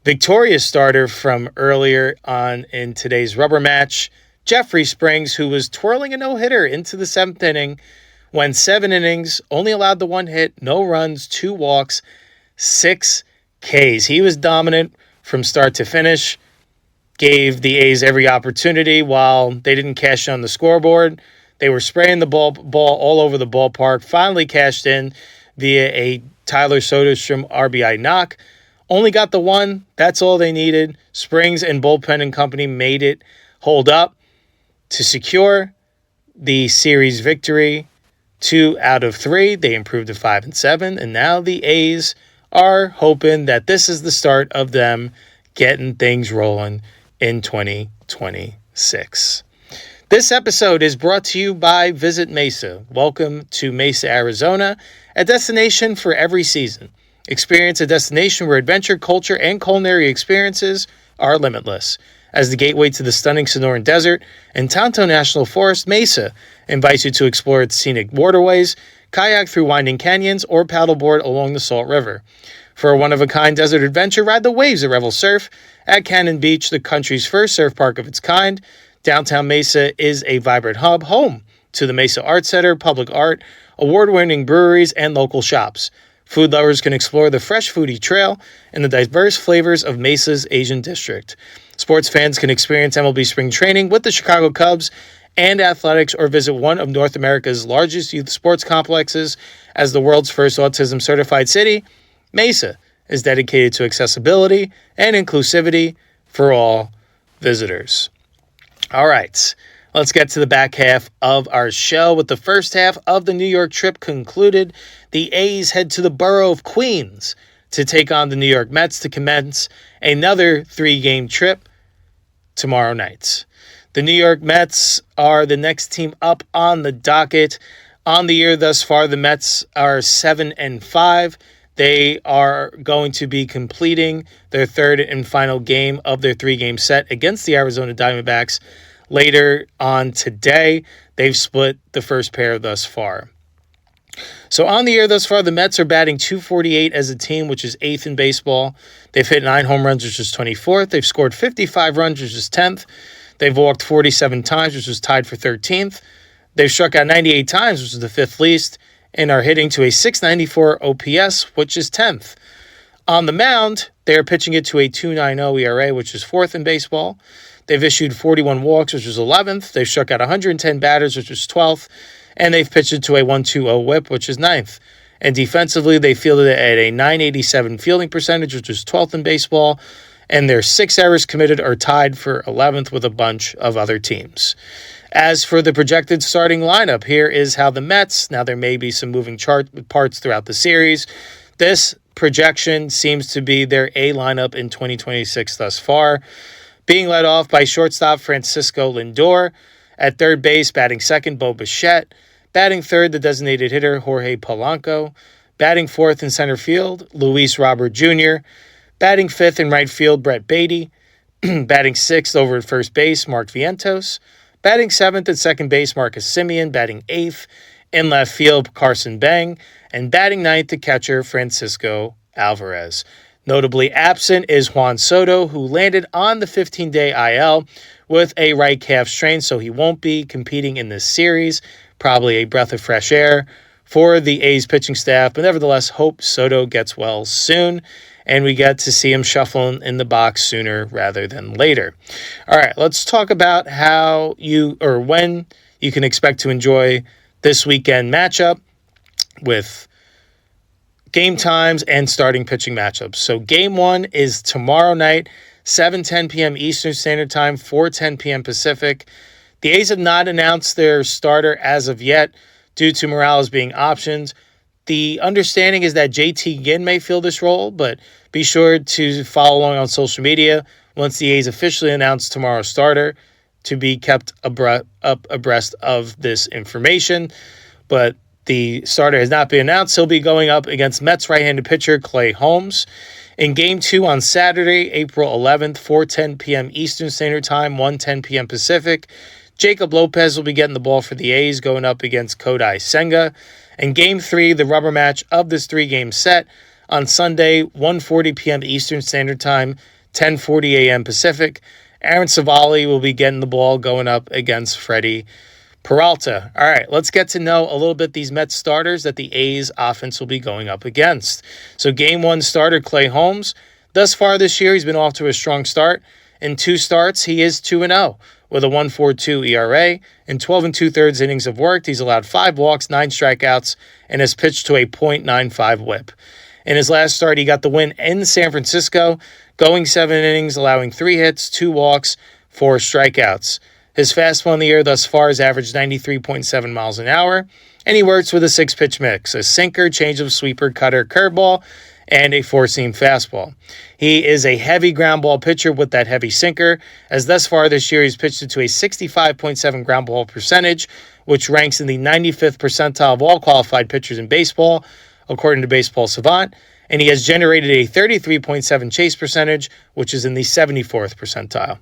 victorious starter from earlier on in today's rubber match, Jeffrey Springs, who was twirling a no-hitter into the 7th inning, went 7 innings, only allowed the 1 hit, no runs, 2 walks, 6 Ks. He was dominant from start to finish, gave the A's every opportunity. While they didn't cash in on the scoreboard, they were spraying the ball all over the ballpark, finally cashed in via a Tyler Soderstrom RBI knock. Only got the 1. That's all they needed. Springs and bullpen and company made it hold up to secure the series victory. 2 out of 3. They improved to 5-7, and now the A's are hoping that this is the start of them getting things rolling in 2026. This episode is brought to you by Visit Mesa. Welcome to Mesa, Arizona. a destination for every season. Experience a destination where adventure, culture, and culinary experiences are limitless. As the gateway to the stunning Sonoran Desert and Tonto National Forest, Mesa invites you to explore its scenic waterways, kayak through winding canyons, or paddleboard along the Salt River. For a one-of-a-kind desert adventure, ride the waves at Revel Surf at Cannon Beach, the country's first surf park of its kind. Downtown Mesa is a vibrant hub, home to the Mesa Art Center, public art, award-winning breweries, and local shops. Food lovers can explore the Fresh Foodie Trail and the diverse flavors of Mesa's Asian District. Sports fans can experience MLB spring training with the Chicago Cubs and athletics, or visit one of North America's largest youth sports complexes. As the world's first autism-certified city, Mesa is dedicated to accessibility and inclusivity for all visitors. All right, let's get to the back half of our show. With the first half of the New York trip concluded, the A's head to the borough of Queens to take on the New York Mets to commence another 3-game trip tomorrow night. The New York Mets are the next team up on the docket. On the year thus far, the Mets are 7-5. They are going to be completing their third and final game of their 3-game set against the Arizona Diamondbacks later on today. They've split the first pair thus far. So on the year thus far, the Mets are batting .248 as a team, which is 8th in baseball. They've hit 9 home runs, which is 24th. They've scored 55 runs, which is 10th. They've walked 47 times, which was tied for 13th. They've struck out 98 times, which is the 5th least, and are hitting to a .694 OPS, which is 10th. On the mound, they are pitching it to a .290 ERA, which is 4th in baseball. They've issued 41 walks, which is 11th. They've struck out 110 batters, which is 12th. And they've pitched it to a .120 whip, which is 9th. And defensively, they fielded it at a .987 fielding percentage, which is 12th in baseball. And their 6 errors committed are tied for 11th with a bunch of other teams. As for the projected starting lineup, here is how the Mets, now there may be some moving parts throughout the series. This projection seems to be their A lineup in 2026 thus far. Being led off by shortstop Francisco Lindor. At third base, batting second, Bo Bichette. Batting third, the designated hitter, Jorge Polanco. Batting fourth in center field, Luis Robert Jr. Batting fifth in right field, Brett Beatty. Batting sixth over at first base, Mark Vientos. Batting seventh at second base, Marcus Semien. Batting eighth in left field, Carson Bang. And batting ninth, the catcher, Francisco Alvarez. Notably absent is Juan Soto, who landed on the 15-day IL with a right calf strain, so he won't be competing in this series. Probably a breath of fresh air for the A's pitching staff, but nevertheless, hope Soto gets well soon, and we get to see him shuffling in the box sooner rather than later. All right, let's talk about how when you can expect to enjoy this weekend matchup with game times and starting pitching matchups. So game 1 is tomorrow night, 7:10 p.m. Eastern Standard Time, 4:10 p.m. Pacific. The A's have not announced their starter as of yet due to Morales being optioned. The understanding is that JT Ginn may fill this role, but be sure to follow along on social media once the A's officially announce tomorrow's starter to be kept abreast of this information. But the starter has not been announced. He'll be going up against Mets right-handed pitcher Clay Holmes. In Game 2 on Saturday, April 11th, 4:10 p.m. Eastern Standard Time, 1:10 p.m. Pacific, Jacob Lopez will be getting the ball for the A's going up against Kodai Senga. In Game 3, the rubber match of this 3-game set, on Sunday, 1:40 p.m. Eastern Standard Time, 10:40 a.m. Pacific, Aaron Savali will be getting the ball going up against Freddie Peralta. All right, let's get to know a little bit these Mets starters that the A's offense will be going up against. So Game 1 starter Clay Holmes. Thus far this year, he's been off to a strong start. In 2 starts, he is 2-0 with a 1.42 ERA. In 12 2/3 innings of work, he's allowed 5 walks, 9 strikeouts, and has pitched to a .95 whip. In his last start, he got the win in San Francisco, going 7 innings, allowing 3 hits, 2 walks, 4 strikeouts. His fastball in the air thus far has averaged 93.7 miles an hour, and he works with a 6-pitch mix, a sinker, changeup, sweeper, cutter, curveball, and a four-seam fastball. He is a heavy ground ball pitcher with that heavy sinker, as thus far this year he's pitched it to a 65.7 ground ball percentage, which ranks in the 95th percentile of all qualified pitchers in baseball, according to Baseball Savant, and he has generated a 33.7 chase percentage, which is in the 74th percentile.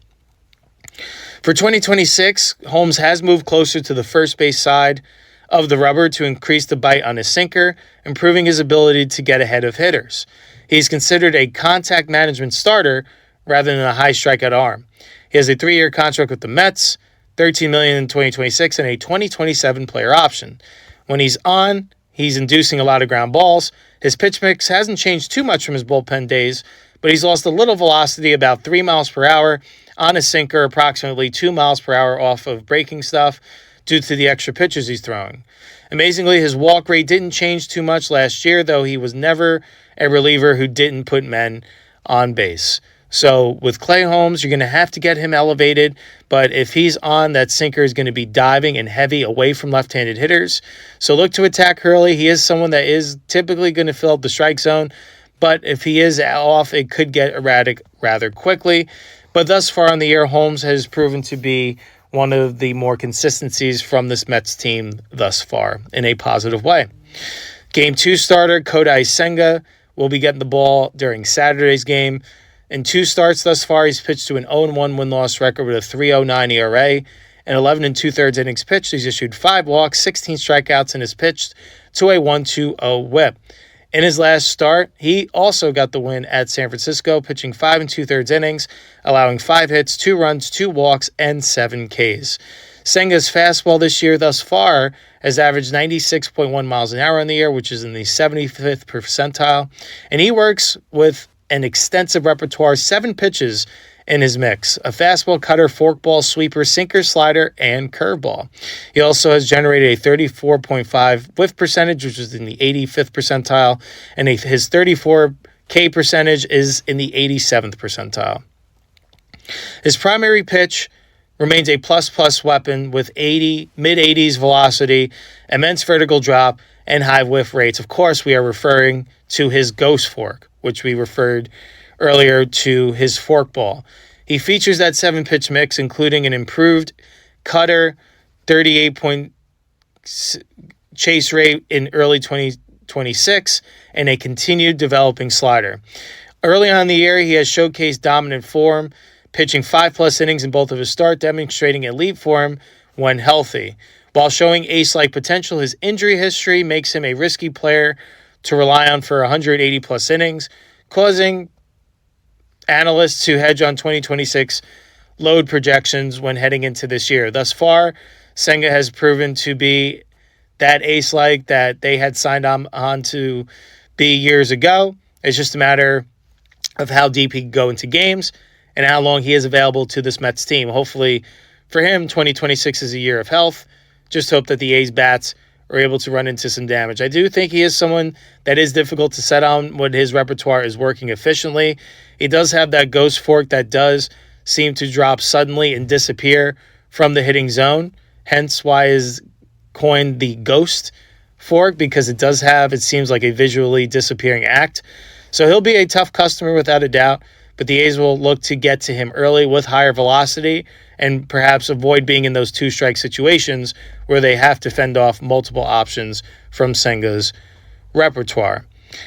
For 2026, Holmes has moved closer to the first base side of the rubber to increase the bite on his sinker, improving his ability to get ahead of hitters. He's considered a contact management starter rather than a high strikeout arm. He has a 3-year contract with the Mets, $13 million in 2026, and a 2027 player option. When he's on, he's inducing a lot of ground balls. His pitch mix hasn't changed too much from his bullpen days, but he's lost a little velocity, about 3 miles per hour on a sinker, approximately 2 miles per hour off of breaking stuff due to the extra pitches he's throwing. Amazingly, his walk rate didn't change too much last year, though he was never a reliever who didn't put men on base. So with Clay Holmes, you're going to have to get him elevated, but if he's on, that sinker is going to be diving and heavy away from left-handed hitters. So look to attack Hurley. He is someone that is typically going to fill up the strike zone, but if he is off, it could get erratic rather quickly. But thus far on the year, Holmes has proven to be one of the more consistencies from this Mets team thus far in a positive way. Game 2 starter Kodai Senga will be getting the ball during Saturday's game. In 2 starts thus far, he's pitched to an 0-1 win-loss record with a 3.09 ERA and 11 2/3 innings pitched. He's issued 5 walks, 16 strikeouts, and has pitched to a 1.20 whip. In his last start, he also got the win at San Francisco, pitching 5 2/3 innings, allowing 5 hits, 2 runs, 2 walks, and 7 Ks. Senga's fastball this year thus far has averaged 96.1 miles an hour in the year, which is in the 75th percentile, and he works with an extensive repertoire, 7 pitches in his mix: a fastball, cutter, forkball, sweeper, sinker, slider, and curveball. He also has generated a 34.5 whiff percentage, which is in the 85th percentile, and his 34 K percentage is in the 87th percentile. His primary pitch remains a plus weapon with mid-80s velocity, immense vertical drop, and high whiff rates. Of course, we are referring to his ghost fork, which we referred earlier to his forkball. He features that 7-pitch mix, including an improved cutter, 38 chase rate in early 2026, and a continued developing slider. Early on in the year, he has showcased dominant form, pitching 5+ innings in both of his starts, demonstrating elite form when healthy. While showing ace-like potential, his injury history makes him a risky player to rely on for 180+ innings, causing analysts to hedge on 2026 load projections when heading into this year. Thus far, Senga has proven to be that ace-like that they had signed on to be years ago. It's just a matter of how deep he can go into games and how long he is available to this Mets team. Hopefully for him, 2026 is a year of health. Just hope that the A's bats are able to run into some damage. I do think he is someone that is difficult to set on when his repertoire is working efficiently. He does have that ghost fork that does seem to drop suddenly and disappear from the hitting zone, hence why is coined the ghost fork, because it seems like a visually disappearing act. So he'll be a tough customer without a doubt, but the A's will look to get to him early with higher velocity and perhaps avoid being in those 2-strike situations where they have to fend off multiple options from Senga's repertoire.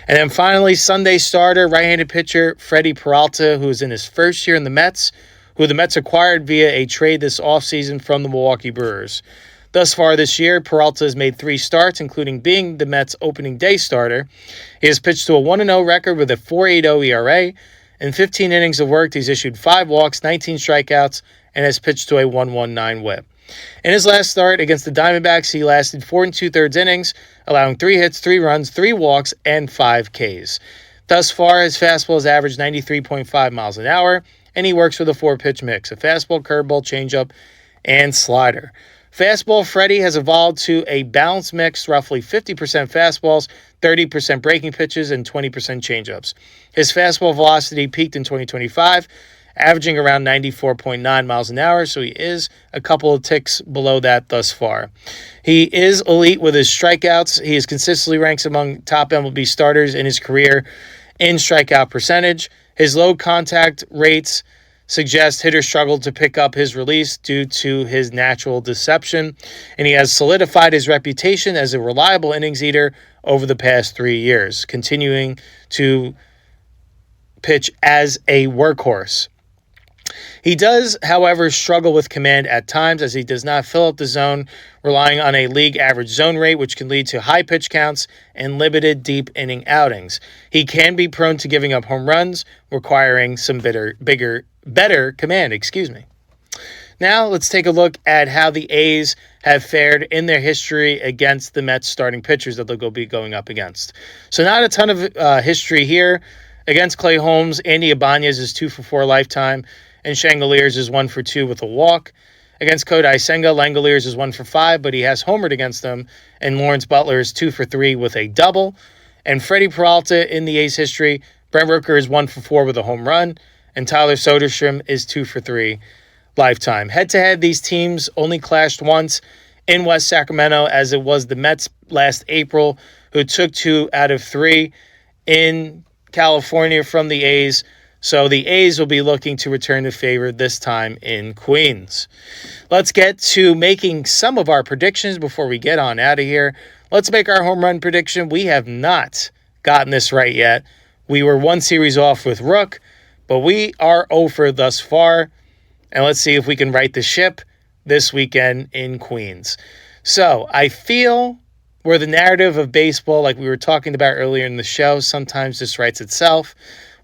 And then finally, Sunday starter, right-handed pitcher Freddie Peralta, who is in his first year in the Mets, who the Mets acquired via a trade this offseason from the Milwaukee Brewers. Thus far this year, Peralta has made 3 starts, including being the Mets' opening day starter. He has pitched to a 1-0 record with a 4.80 ERA. In 15 innings of work, he's issued 5 walks, 19 strikeouts, and has pitched to a 1.19 whip. In his last start against the Diamondbacks, he lasted 4 2/3 innings, allowing 3 hits, 3 runs, 3 walks, and 5 Ks. Thus far, his fastball has averaged 93.5 miles an hour, and he works with a 4-pitch mix: a fastball, curveball, changeup, and slider. Fastball Freddie has evolved to a balanced mix, roughly 50% fastballs, 30% breaking pitches, and 20% changeups. His fastball velocity peaked in 2025, averaging around 94.9 miles an hour, so he is a couple of ticks below that thus far. He is elite with his strikeouts. He is consistently ranks among top MLB starters in his career in strikeout percentage. His low contact rates suggest hitters struggle to pick up his release due to his natural deception, and he has solidified his reputation as a reliable innings eater over the past 3 years, continuing to pitch as a workhorse. He does, however, struggle with command at times as he does not fill up the zone, relying on a league average zone rate, which can lead to high pitch counts and limited deep inning outings. He can be prone to giving up home runs, requiring some better command. Now let's take a look at how the A's have fared in their history against the Mets starting pitchers that they'll be going up against. So not a ton of history here. Against Clay Holmes, Andy Ibanez is 2-for-4 lifetime, and Langeliers is 1-for-2 with a walk. Against Kodai Senga, Langeliers is 1-for-5, but he has homered against them, and Lawrence Butler is 2-for-3 with a double. And Freddie Peralta in the A's history, Brent Rooker is 1-for-4 with a home run, and Tyler Soderstrom is 2-for-3 lifetime. Head-to-head, these teams only clashed once in West Sacramento, as it was the Mets last April, who took 2 out of 3 in California from the A's. So the A's will be looking to return the favor this time in Queens. Let's get to making some of our predictions before we get on out of here. Let's make our home run prediction. We have not gotten this right yet. We were 1 series off with Rook, but we are 0 for thus far. And let's see if we can right the ship this weekend in Queens. So I feel where the narrative of baseball, like we were talking about earlier in the show, sometimes just writes itself.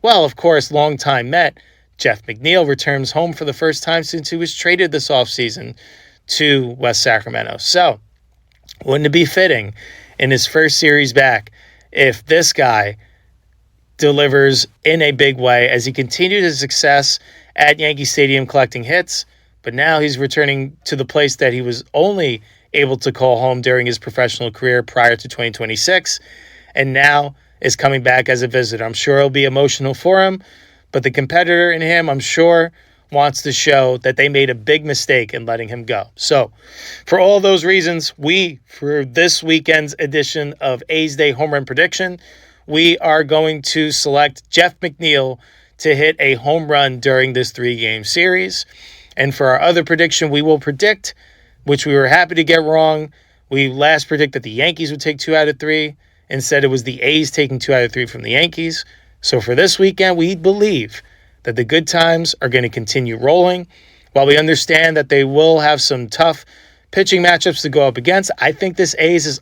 Well, of course, longtime Met Jeff McNeil returns home for the first time since he was traded this offseason to West Sacramento. So, wouldn't it be fitting in his first series back if this guy delivers in a big way as he continued his success at Yankee Stadium collecting hits, but now he's returning to the place that he was only able to call home during his professional career prior to 2026, and now is coming back as a visitor. I'm sure it'll be emotional for him, but the competitor in him, I'm sure, wants to show that they made a big mistake in letting him go. So, for all those reasons, for this weekend's edition of A's Day Home Run Prediction, we are going to select Jeff McNeil to hit a home run during this 3-game series. And for our other prediction, we will predict, which we were happy to get wrong. We last predicted that the Yankees would take 2 out of 3. Instead, it was the A's taking 2 out of 3 from the Yankees. So for this weekend, we believe that the good times are going to continue rolling. While we understand that they will have some tough pitching matchups to go up against, I think this A's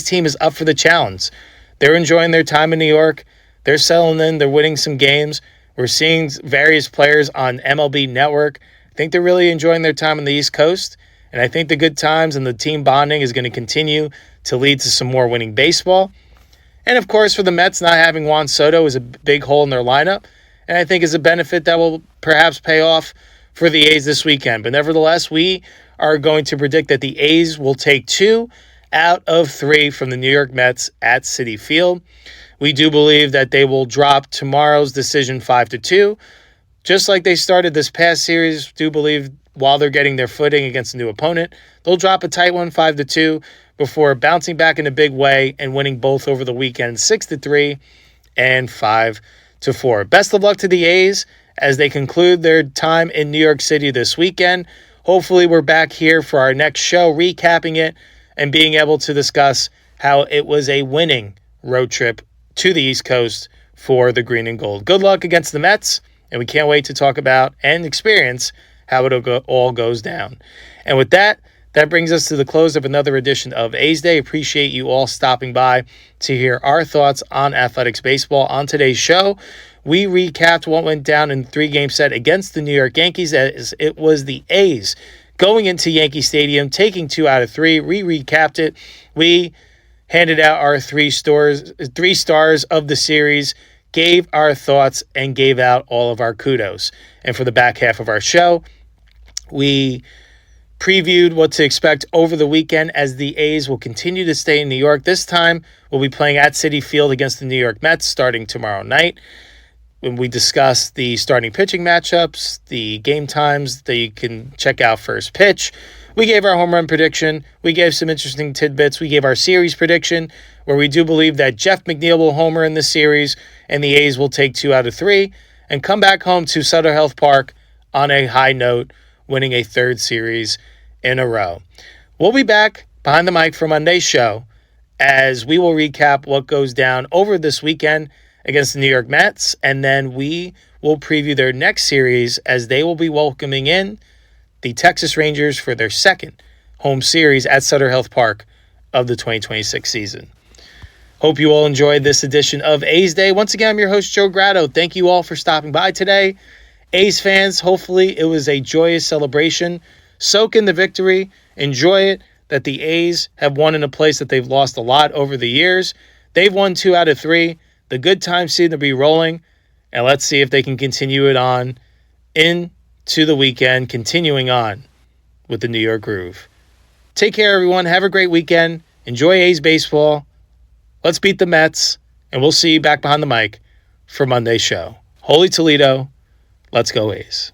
team is up for the challenge. They're enjoying their time in New York. They're settling in. They're winning some games. We're seeing various players on MLB Network. I think they're really enjoying their time on the East Coast. And I think the good times and the team bonding is going to continue to lead to some more winning baseball. And, of course, for the Mets, not having Juan Soto is a big hole in their lineup, and I think is a benefit that will perhaps pay off for the A's this weekend. But nevertheless, we are going to predict that the A's will take 2 out of 3 from the New York Mets at Citi Field. We do believe that they will drop tomorrow's decision 5-2. Just like they started this past series, do believe while they're getting their footing against a new opponent, they'll drop a tight one 5-2 before bouncing back in a big way and winning both over the weekend 6-3 and 5-4. Best of luck to the A's as they conclude their time in New York City this weekend. Hopefully we're back here for our next show, recapping it and being able to discuss how it was a winning road trip to the East Coast for the Green and Gold. Good luck against the Mets, and we can't wait to talk about and experience how it all goes down. And with that brings us to the close of another edition of A's Day. Appreciate you all stopping by to hear our thoughts on athletics baseball. On today's show, we recapped what went down in the 3-game set against the New York Yankees, as it was the A's going into Yankee Stadium, taking 2 out of 3. We recapped it. We handed out our 3 stars of the series, gave our thoughts, and gave out all of our kudos. And for the back half of our show, we previewed what to expect over the weekend as the A's will continue to stay in New York. This time, we'll be playing at Citi Field against the New York Mets starting tomorrow night. When we discuss the starting pitching matchups, the game times that you can check out first pitch, We gave our home run prediction. We gave some interesting tidbits. We gave our series prediction, where we do believe that Jeff McNeil will homer in this series, and the A's will take 2 out of 3 and come back home to Sutter Health Park on a high note, winning a third series in a row. We'll be back behind the mic for Monday's show as we will recap what goes down over this weekend against the New York Mets, and then we will preview their next series as they will be welcoming in the Texas Rangers for their second home series at Sutter Health Park of the 2026 season. Hope you all enjoyed this edition of A's Day. Once again, I'm your host, Joe Grado. Thank you all for stopping by today. A's fans, hopefully it was a joyous celebration. Soak in the victory. Enjoy it, that the A's have won in a place that they've lost a lot over the years. They've won 2 out of 3. The good times seem to be rolling, and let's see if they can continue it on into the weekend, continuing on with the New York groove. Take care, everyone. Have a great weekend. Enjoy A's baseball. Let's beat the Mets, and we'll see you back behind the mic for Monday's show. Holy Toledo. Let's go A's.